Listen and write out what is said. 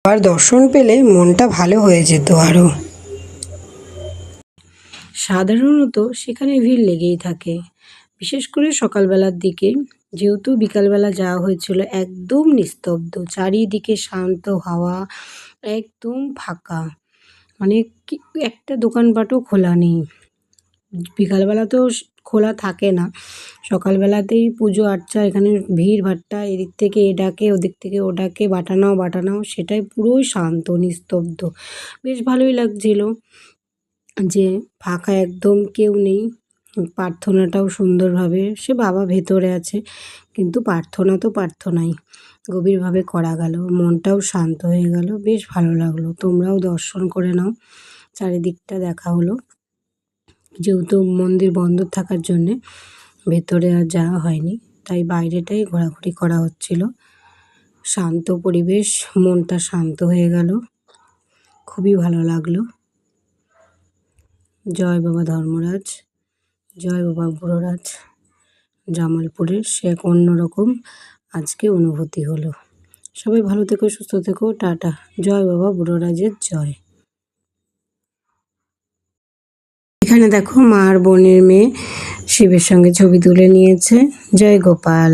আর দর্শন পেলে মনটা ভালো হয়ে যেত আরও। সাধারণত সেখানে ভিড় লেগেই থাকে, বিশেষ করে সকালবেলার দিকে। যেহেতু বিকালবেলা যাওয়া হয়েছিল, একদম নিস্তব্ধ, চারিদিকে শান্ত হাওয়া, একদম ফাঁকা, মানে কি একটা দোকানপাটও খোলা নেই। বিকালবেলাতেও খোলা থাকে না, সকালবেলাতেই পুজো আর্চা, এখানে ভিড় ভাট্টা, এদিক থেকে এ ডাকে ওদিক থেকে ও ডাকে, বাটা নাও বাটা নাও, সেটাই পুরোই শান্ত নিস্তব্ধ। বেশ ভালোই লাগছিল যে ফাঁকা, একদম কেউ নেই। প্রার্থনাটাও সুন্দরভাবে, সে বাবা ভেতরে আছে কিন্তু প্রার্থনা তো প্রার্থনাই, গভীরভাবে করা গেল, মনটাও শান্ত হয়ে গেল, বেশ ভালো লাগলো। তোমরাও দর্শন করে নাও, চারিদিকটা দেখা হলো। যেহেতু মন্দির বন্ধ থাকার জন্যে ভেতরে আর যাওয়া হয়নি, তাই বাইরেটাই ঘোরাঘুরি করা হচ্ছিল। শান্ত পরিবেশ, মনটা শান্ত হয়ে গেল, খুবই ভালো লাগলো। জয় বাবা ধর্মরাজ, জয় বাবা বুড়োরাজ। জামালপুরের সে এক অন্যরকম আজকে অনুভূতি হলো। সবাই ভালো থেকো, সুস্থ থেকো, টাটা। জয় বাবা বুড়োরাজের জয়। এখানে দেখো মা আর বোনের মেয়ে শিবের সঙ্গে ছবি তুলে নিয়েছে। জয় গোপাল।